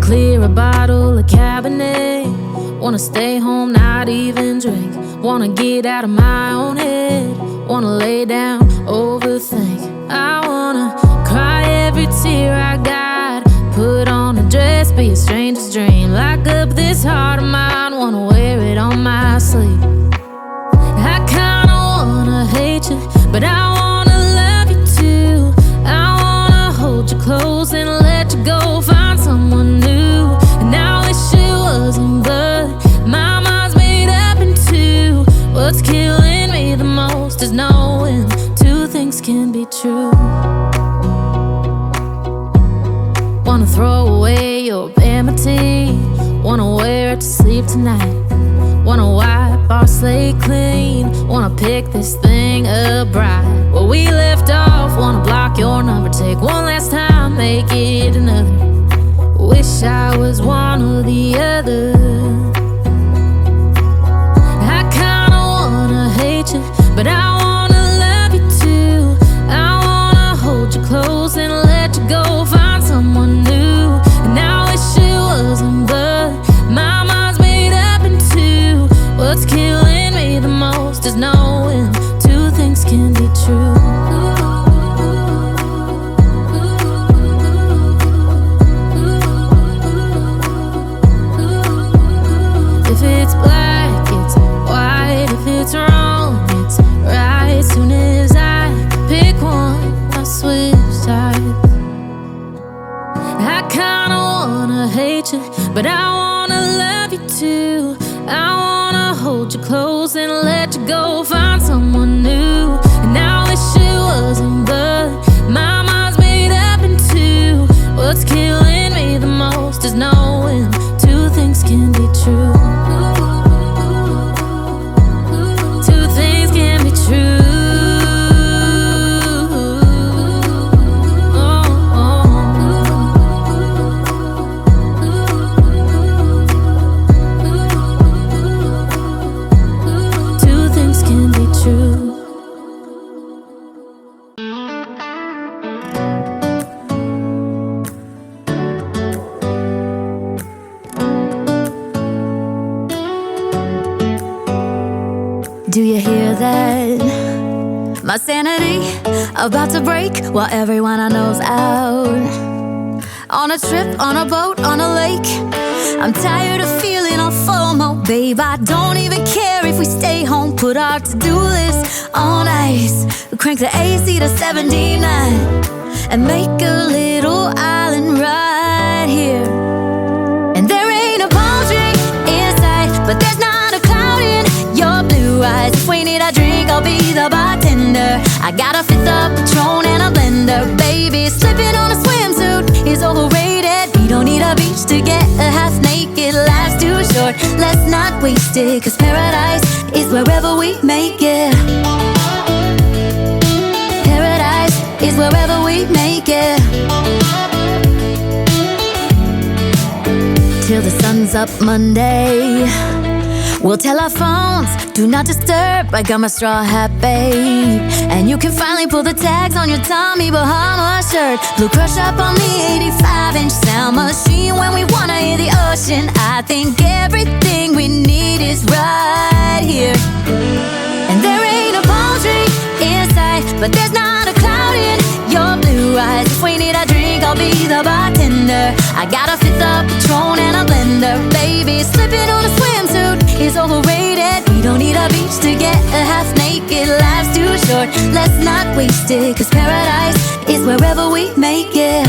clear a bottle of Cabernet. Wanna stay home, not even drink. Wanna get out of my own head. Wanna lay down, overthink. I wanna cry every tear I got. Put on a dress, be a stranger's dream. Lock up this heart of mine, wanna wear it on my sleeve. I kinda wanna hate you, but I wanna love you too. I wanna hold you close and let you go, find someone new. And I wish it wasn't, but my mind's made up in two. What's killing me the most is knowing two things can be true. Wanna throw away your vanity. Wanna wear it to sleep tonight. Wanna wipe our slate clean. Wanna pick this thing up right where we left off. Wanna block your number, take one last time, make it another. Wish I was one or the other. I kinda wanna hate you, but I wanna love you too. I wanna hold you close and let you go, find someone new. And I wish it wasn't, but my mind's made up in two. What's killing me the most is knowing two things can be true. If it's black, it's white. If it's wrong, it's right. Soon as I pick one, I switch sides. I kinda wanna hate you, but I wanna love you too. I wanna hold you close and let you go, find someone new. And I wish it wasn't, but my mind's made up in two. What's killing me the most is knowing two things can be true. Two things can be true. Do you hear that? My sanity about to break while everyone I know's out. On a trip, on a boat, on a lake. I'm tired of feeling all FOMO, babe. I don't even care if we stay home. Put our to-do list on ice. Crank the AC to 79 and make a little island right here. And there ain't a palm tree in sight, but there's not a cloud in your blue eyes. If we need a drink, I'll be the bartender. I got a fifth of Patron and a blender. Baby, slipping on a swimsuit is overrated. We don't need a beach to get a half naked. Life's too short, let's not waste it. Cause paradise is wherever we make it. Paradise is wherever we make it. Till the sun's up Monday, we'll tell our phones, do not disturb. I got my straw hat, babe. And you can finally pull the tags on your Tommy Bahama shirt. Blue crush up on the 85-inch sound machine when we wanna hear the ocean. I think everything we need is right here. And there ain't a palm tree in sight, but there's not a cloud in your blue eyes. If we need a drink, I'll be the bartender. I got a fifth of Patron and a blender. Baby, slipping on a swimsuit is overrated. We don't need a beach to get a half naked. Life's too short, let's not waste it. Cause paradise is wherever we make it.